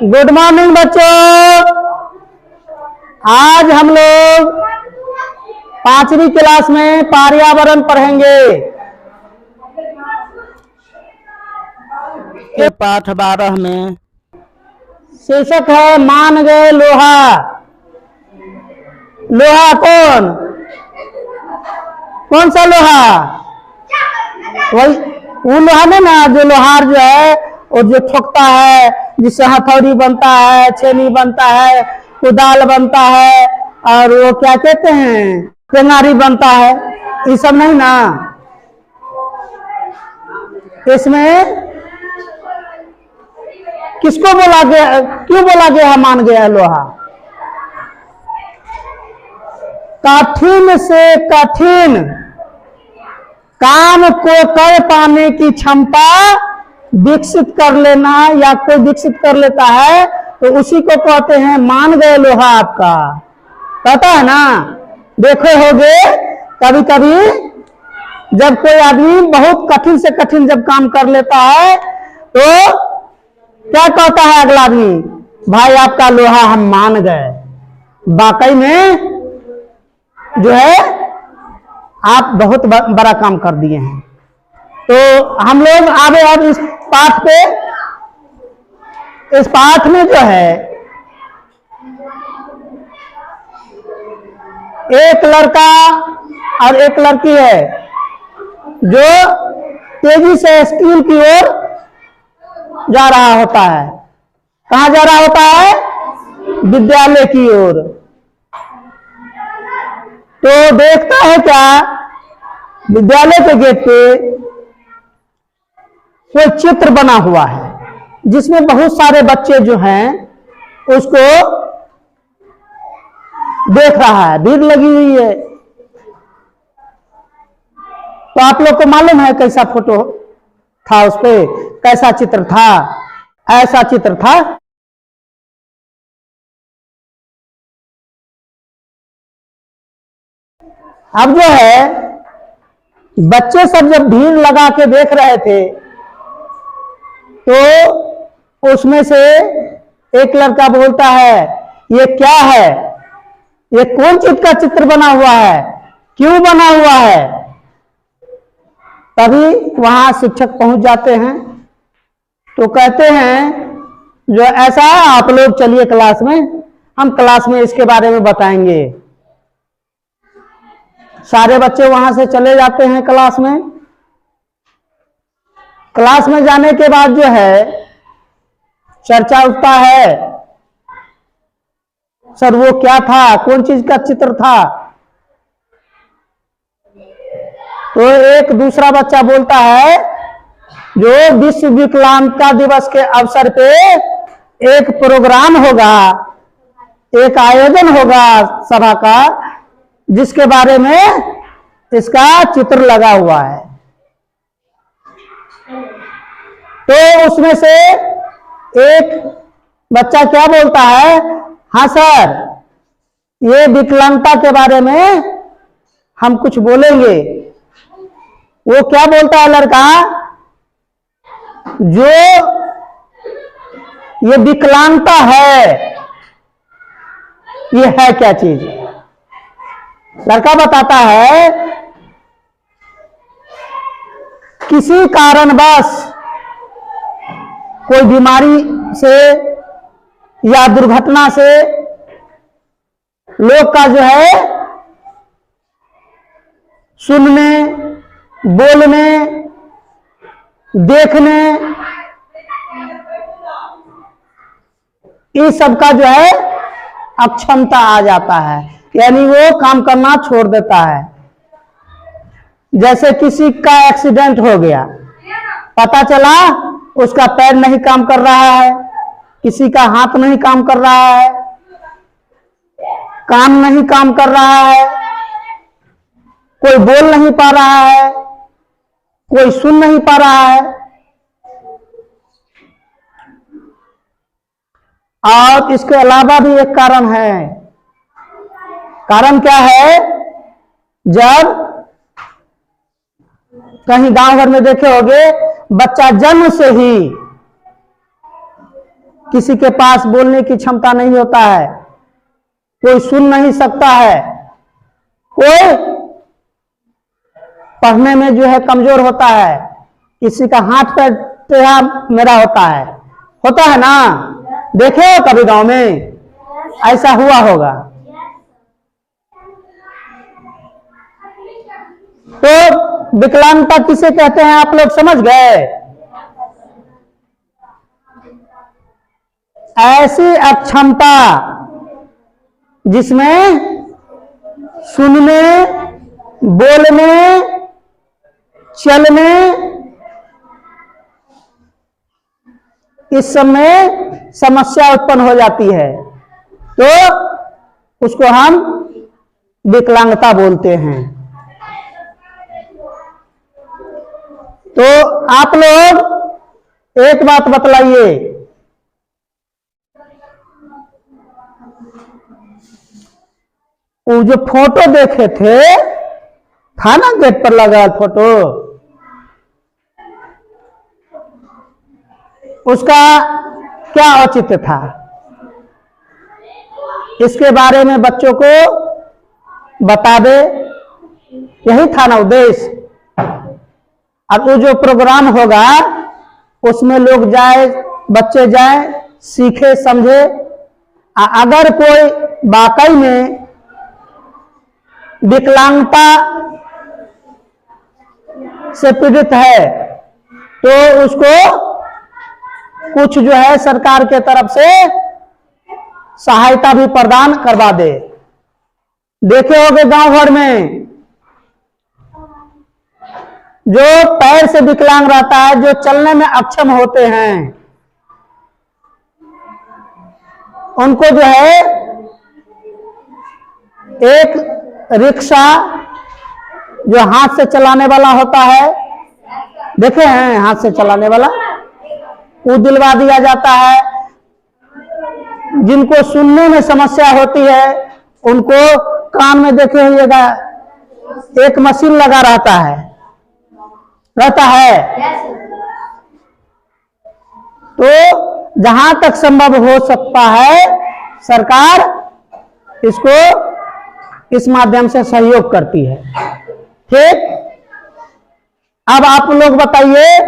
Good morning बच्चों। आज हम लोग 5वीं क्लास में पर्यावरण पढ़ेंगे। के पाठ 12 में शीर्षक है मान गए लोहा। लोहा कौन कौन सा लोहा? वही वो लोहा नहीं ना, जो लोहार जो है वो जो ठोकता है, जिससे हथौड़ी बनता है, छेनी बनता है, कुदाल बनता है, और वो क्या कहते हैं पेंगारी बनता है। ये सब नहीं ना। इसमें किसको बोला गया, क्यों बोला गया है मान गया लोहा? कठिन से कठिन काम को कर पाने की क्षमता विकसित कर लेना, या कोई विकसित कर लेता है तो उसी को कहते हैं मान गए लोहा। आपका पता है ना, देखे होगे कभी कभी जब कोई आदमी बहुत कठिन से कठिन जब काम कर लेता है तो क्या कहता है अगला आदमी, भाई आपका लोहा हम मान गए। वाकई में जो है आप बहुत बड़ा काम कर दिए हैं। तो हम लोग आगे अब इस पाठ पे, इस पाठ में जो है एक लड़का और एक लड़की है जो तेजी से स्कूल की ओर जा रहा होता है। कहाँ जा रहा होता है? विद्यालय की ओर। तो देखता है क्या, विद्यालय के गेट पे कोई चित्र बना हुआ है जिसमें बहुत सारे बच्चे जो हैं उसको देख रहा है, भीड़ लगी हुई है। तो आप लोग को मालूम है कैसा फोटो था, उस पे कैसा चित्र था? ऐसा चित्र था। अब जो है बच्चे सब जब भीड़ लगा के देख रहे थे तो उसमें से एक लड़का बोलता है, ये क्या है? ये कौन चीज का चित्र बना हुआ है? क्यों बना हुआ है? तभी वहां शिक्षक पहुंच जाते हैं तो कहते हैं जो ऐसा है आप लोग चलिए क्लास में, हम क्लास में इसके बारे में बताएंगे। सारे बच्चे वहां से चले जाते हैं क्लास में। क्लास में जाने के बाद जो है चर्चा उठता है, सर वो क्या था, कौन चीज का चित्र था? तो एक दूसरा बच्चा बोलता है जो विश्व विकलांगता दिवस के अवसर पे एक प्रोग्राम होगा, एक आयोजन होगा सभा का, जिसके बारे में इसका चित्र लगा हुआ है। तो उसमें से एक बच्चा क्या बोलता है, हाँ सर ये विकलांगता के बारे में हम कुछ बोलेंगे। वो क्या बोलता है लड़का, जो ये विकलांगता है ये है क्या चीज? लड़का बताता है किसी कारणवश कोई बीमारी से या दुर्घटना से लोग का जो है सुनने, बोलने, देखने, इस सब का जो है अक्षमता आ जाता है, यानी वो काम करना छोड़ देता है। जैसे किसी का एक्सीडेंट हो गया, पता चला उसका पैर नहीं काम कर रहा है, किसी का हाथ नहीं काम कर रहा है, कान नहीं काम कर रहा है, कोई बोल नहीं पा रहा है, कोई सुन नहीं पा रहा है। और इसके अलावा भी एक कारण है। कारण क्या है? जब कहीं गांव घर में देखे होंगे बच्चा जन्म से ही किसी के पास बोलने की क्षमता नहीं होता है, कोई सुन नहीं सकता है, कोई पढ़ने में जो है कमजोर होता है, किसी का हाथ पैर टेढ़ा मेरा होता है ना। देखे हो कभी गांव में ऐसा हुआ होगा। तो विकलांगता किसे कहते हैं आप लोग समझ गए? ऐसी अक्षमता जिसमें सुनने, बोलने, चलने, इस समय समस्या उत्पन्न हो जाती है, तो उसको हम विकलांगता बोलते हैं। तो आप लोग एक बात बतलाइए, वो जो फोटो देखे थे, था ना गेट पर लगा फोटो, उसका क्या औचित्य था? इसके बारे में बच्चों को बता दे, यही था ना उद्देश्य। अब वो जो प्रोग्राम होगा उसमें लोग जाए, बच्चे जाए, सीखे, समझे। अगर कोई वाकई में विकलांगता से पीड़ित है तो उसको कुछ जो है सरकार के तरफ से सहायता भी प्रदान करवा दे। देखे होंगे गांव भर में जो पैर से विकलांग रहता है, जो चलने में अक्षम होते हैं, उनको जो है एक रिक्शा जो हाथ से चलाने वाला होता है, देखे हैं हाथ से चलाने वाला, वो दिलवा दिया जाता है। जिनको सुनने में समस्या होती है उनको कान में देखे होइएगा एक मशीन लगा रहता है। तो जहां तक संभव हो सकता है सरकार इसको इस माध्यम से सहयोग करती है। ठीक, अब आप लोग बताइए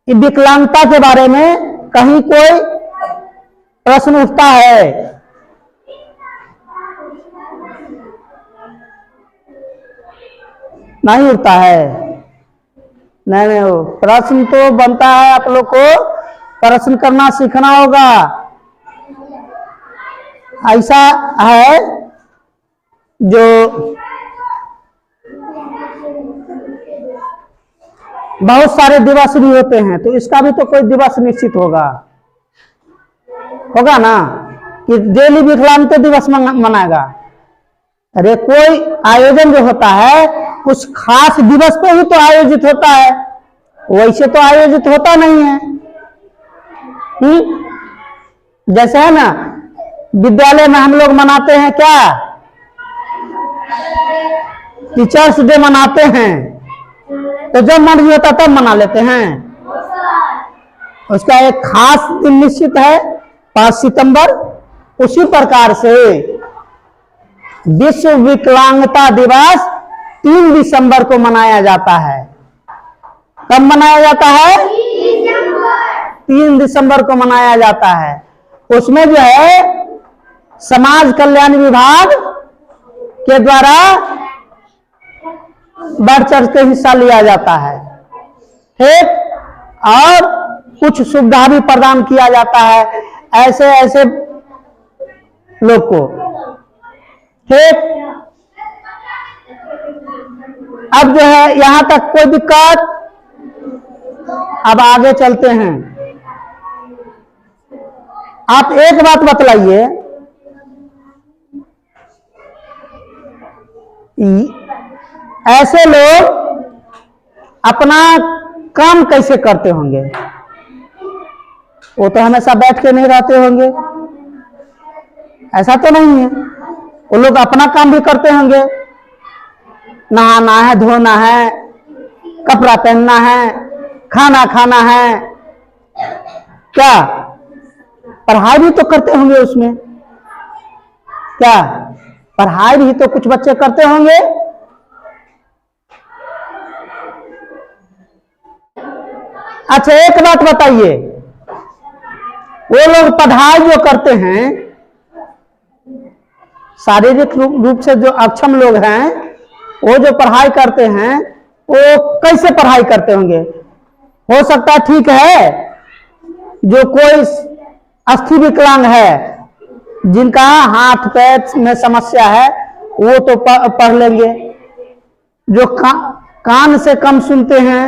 कि विकलांगता के बारे में कहीं कोई प्रश्न उठता है? नहीं उठता है? नहीं, प्रश्न तो बनता है। आप लोग को प्रश्न करना सीखना होगा। ऐसा है जो बहुत सारे दिवस भी होते हैं, तो इसका भी तो कोई दिवस निश्चित होगा ना कि डेली विकलांगता दिवस मनाएगा। अरे कोई आयोजन जो होता है उस खास दिवस पे ही तो आयोजित होता है, वैसे तो आयोजित होता नहीं है। जैसे है ना विद्यालय में हम लोग मनाते हैं क्या, टीचर्स डे मनाते हैं, तो जब मर्जी होता तब मना लेते हैं। उसका एक खास दिन निश्चित है 5 सितंबर। उसी प्रकार से विश्व विकलांगता दिवस 3 दिसंबर को मनाया जाता है। कब मनाया जाता है? 3 दिसंबर को मनाया जाता है। उसमें जो है समाज कल्याण विभाग के द्वारा बढ़ चढ़ के हिस्सा लिया जाता है। ठीक, और कुछ सुविधा भी प्रदान किया जाता है ऐसे ऐसे लोग को। ठीक, अब जो है यहां तक कोई दिक्कत? अब आगे चलते हैं। आप एक बात बतलाइए, ऐसे लोग अपना काम कैसे करते होंगे? वो तो हमेशा बैठ के नहीं रहते होंगे, ऐसा तो नहीं है। वो लोग अपना काम भी करते होंगे, नहाना है, धोना है, कपड़ा पहनना है, खाना खाना है, क्या पढ़ाई भी तो करते होंगे उसमें, क्या पढ़ाई भी तो कुछ बच्चे करते होंगे। अच्छा एक बात बताइए, वो लोग पढ़ाई जो करते हैं, शारीरिक रूप से जो अक्षम लोग हैं, वो जो पढ़ाई करते हैं वो कैसे पढ़ाई करते होंगे। हो सकता है ठीक है, जो कोई अस्थि विकलांग है, जिनका हाथ पैर में समस्या है, वो तो पढ़ लेंगे। जो कान से कम सुनते हैं,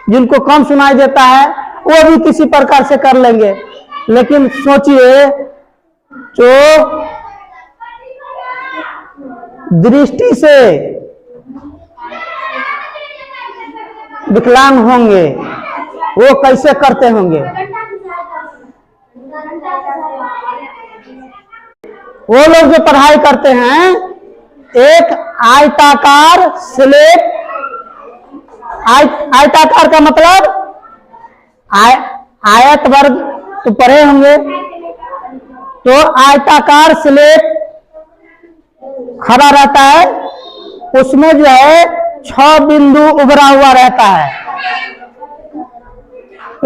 जिनको कम सुनाई देता है, वो भी किसी प्रकार से कर लेंगे। लेकिन सोचिए जो दृष्टि से विकलांग होंगे, वो कैसे करते होंगे। वो लोग जो पढ़ाई करते हैं, एक आयताकार स्लेट, आयताकार का मतलब आयत वर्ग तो पढ़े होंगे, तो आयताकार स्लेट खड़ा रहता है, उसमें जो है 6 बिंदु उभरा हुआ रहता है।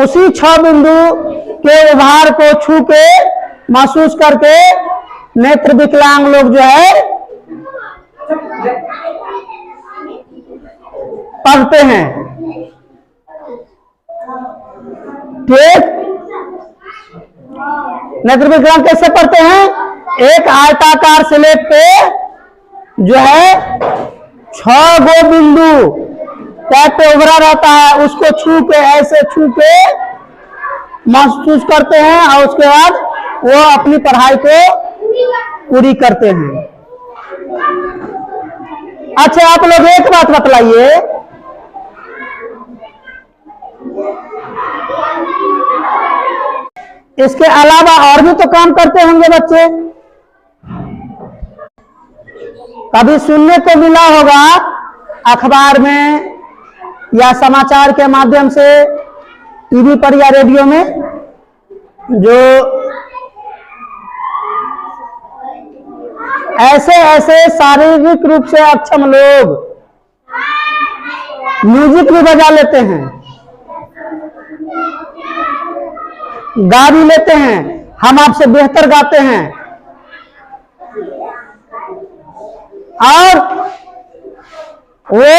उसी 6 बिंदु के उभार को छू के महसूस करके नेत्र विकलांग लोग जो है पढ़ते हैं। ठीक, नेत्र विकलांग कैसे पढ़ते हैं, एक आयताकार स्लेट पे जो है 6 गो बिंदु टैप पे उभरा रहता है, उसको छू के ऐसे छू के महसूस करते हैं और उसके बाद वो अपनी पढ़ाई को पूरी करते हैं। अच्छा आप लोग एक बात बतलाइए, इसके अलावा और भी तो काम करते होंगे बच्चे। कभी सुनने को मिला होगा अखबार में या समाचार के माध्यम से, टीवी पर या रेडियो में, जो ऐसे ऐसे शारीरिक रूप से अक्षम लोग म्यूजिक भी बजा लेते हैं, गा भी लेते हैं, हम आपसे बेहतर गाते हैं, और वो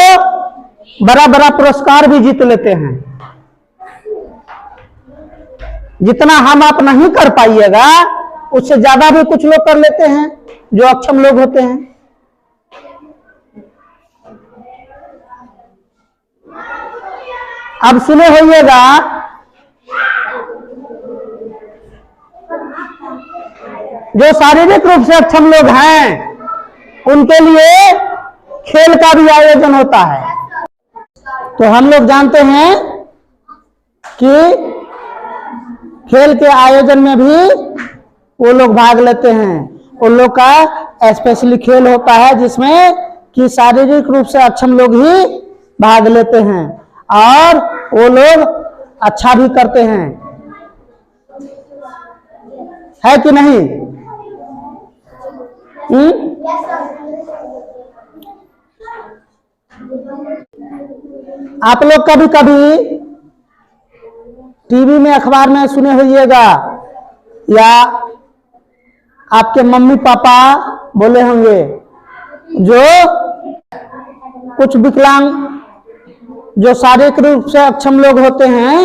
बड़ा बड़ा पुरस्कार भी जीत लेते हैं। जितना हम आप नहीं कर पाइएगा, उससे ज्यादा भी कुछ लोग कर लेते हैं जो अक्षम लोग होते हैं। अब सुने होइएगा, जो शारीरिक रूप से अक्षम लोग हैं उनके लिए खेल का भी आयोजन होता है। तो हम लोग जानते हैं कि खेल के आयोजन में भी वो लोग भाग लेते हैं। उन लोग का स्पेशली खेल होता है जिसमें कि शारीरिक रूप से अक्षम लोग ही भाग लेते हैं, और वो लोग अच्छा भी करते हैं, है कि नहीं? आप लोग कभी कभी टीवी में, अखबार में सुने होइएगा, या आपके मम्मी पापा बोले होंगे, जो कुछ विकलांग, जो शारीरिक रूप से अक्षम लोग होते हैं,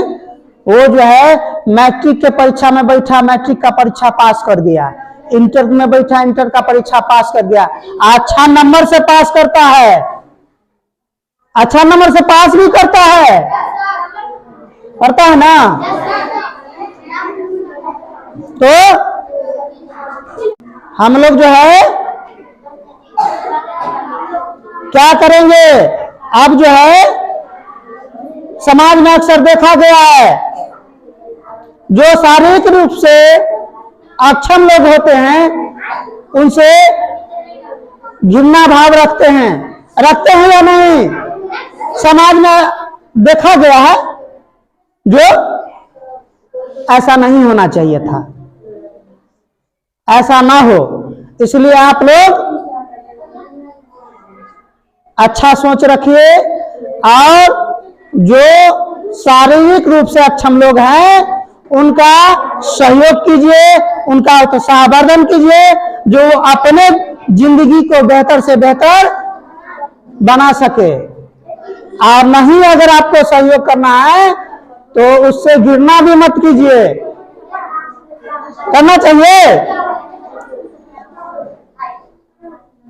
वो जो है मैट्रिक के परीक्षा में बैठा, मैट्रिक का परीक्षा पास कर गया, इंटर में बैठा, इंटर का परीक्षा पास कर गया, अच्छा नंबर से पास करता है, अच्छा नंबर से पास भी करता है, करता है ना? तो हम लोग जो है क्या करेंगे, अब जो है समाज में अक्सर देखा गया है, जो शारीरिक रूप से अक्षम लोग होते हैं उनसे घृणा भाव रखते हैं या नहीं? समाज में देखा गया है, जो ऐसा नहीं होना चाहिए था, ऐसा ना हो। इसलिए आप लोग अच्छा सोच रखिए और जो शारीरिक रूप से अक्षम लोग हैं उनका सहयोग कीजिए, उनका उत्साहवर्धन कीजिए, जो अपने जिंदगी को बेहतर से बेहतर बना सके। और नहीं अगर आपको सहयोग करना है तो उससे गिरना भी मत कीजिए। करना चाहिए,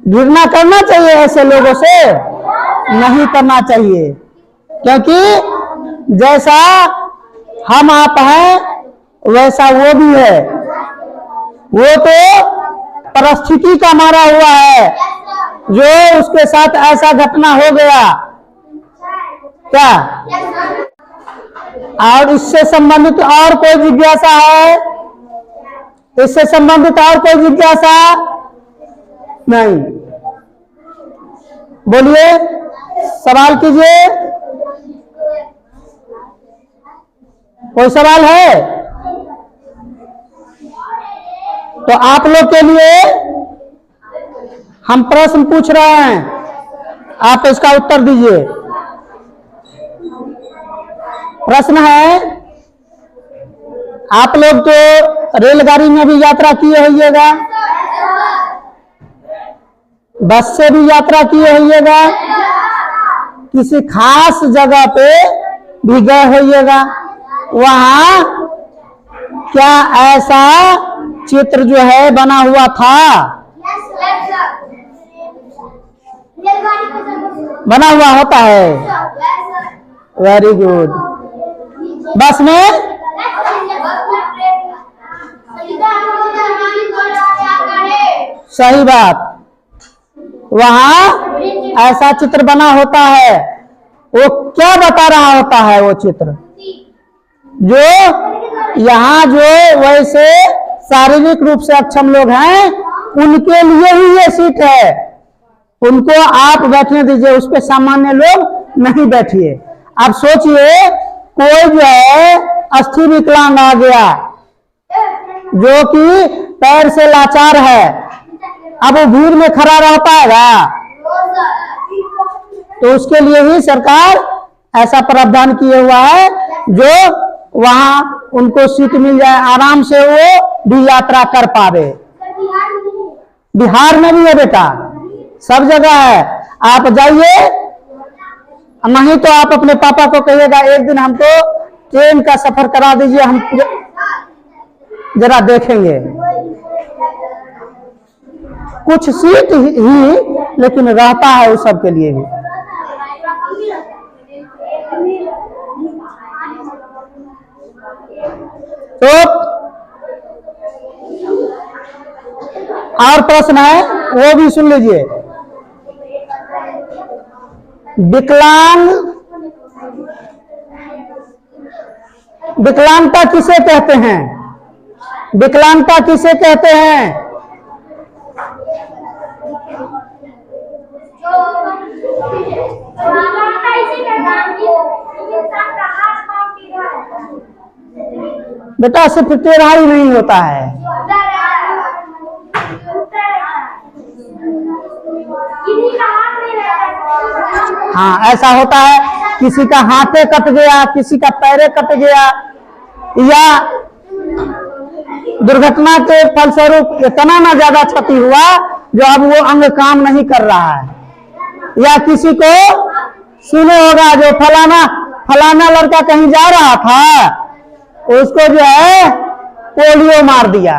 गिरना करना चाहिए, ऐसे लोगों से नहीं करना चाहिए। क्योंकि जैसा हम आप हैं वैसा वो भी है। वो तो परिस्थिति का मारा हुआ है, जो उसके साथ ऐसा घटना हो गया क्या। और इससे संबंधित और कोई जिज्ञासा है? इससे संबंधित और कोई जिज्ञासा नहीं? बोलिए, सवाल कीजिए। कोई सवाल है तो आप लोग के लिए हम प्रश्न पूछ रहे हैं, आप इसका उत्तर दीजिए। प्रश्न है, आप लोग तो रेलगाड़ी में भी यात्रा किए होइएगा, बस से भी यात्रा किए होइएगा, किसी खास जगह पे भी गए होइएगा। वहां क्या ऐसा चित्र जो है बना हुआ था? बना हुआ होता है। Very good. बस में सही बात, वहां ऐसा चित्र बना होता है। वो क्या बता रहा होता है वो चित्र? जो यहाँ जो वैसे शारीरिक रूप से अक्षम लोग हैं उनके लिए ही ये सीट है, उनको आप बैठने दीजिए, उस पर सामान्य लोग नहीं बैठिए। आप सोचिए, कोई जो है अस्थि विकलांग आ गया जो कि पैर से लाचार है, अब वो भीड़ में खड़ा रह पाएगा? तो उसके लिए ही सरकार ऐसा प्रावधान किया हुआ है जो वहां उनको सीट मिल जाए, आराम से वो भी यात्रा कर पावे। बिहार में भी है बेटा, सब जगह है। आप जाइए, नहीं तो आप अपने पापा को कहिएगा एक दिन हमको ट्रेन का सफर करा दीजिए, हम जरा देखेंगे। कुछ सीट ही लेकिन रहता है उस सब के लिए भी। तो और प्रश्न है, वो भी सुन लीजिए। विकलांगता किसे कहते हैं? विकलांगता किसे कहते हैं? बेटा सिर्फ टेढ़ा ही नहीं होता है, हाँ ऐसा होता है, किसी का हाथे कट गया, किसी का पैरे कट गया, या दुर्घटना के फलस्वरूप इतना ना ज्यादा क्षति हुआ जो अब वो अंग काम नहीं कर रहा है। या किसी को सुने होगा जो फलाना लड़का कहीं जा रहा था, उसको जो है पोलियो मार दिया,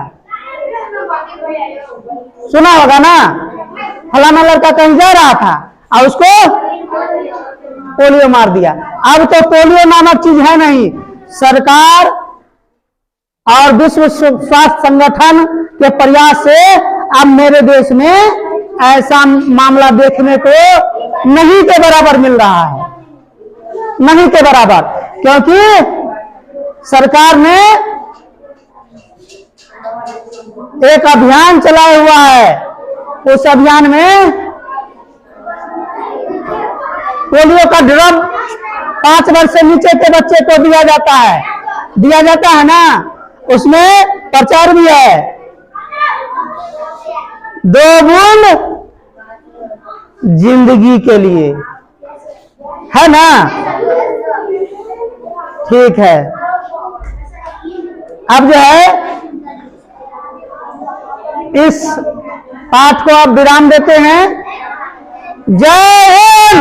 सुना होगा ना? फलाना लड़का कहीं जा रहा था और उसको पोलियो मार दिया। अब तो पोलियो नामक चीज है नहीं। सरकार और विश्व स्वास्थ्य संगठन के प्रयास से अब मेरे देश में ऐसा मामला देखने को नहीं के बराबर मिल रहा है, नहीं के बराबर। क्योंकि सरकार ने एक अभियान चलाया हुआ है, उस अभियान में पोलियो का ड्रॉप 5 वर्ष से नीचे के बच्चे को दिया जाता है। दिया जाता है ना, उसमें प्रचार भी है। 2 बूंद जिंदगी के लिए, है ना? ठीक है, अब जो है इस पाठ को आप विराम देते हैं। जय हिंद।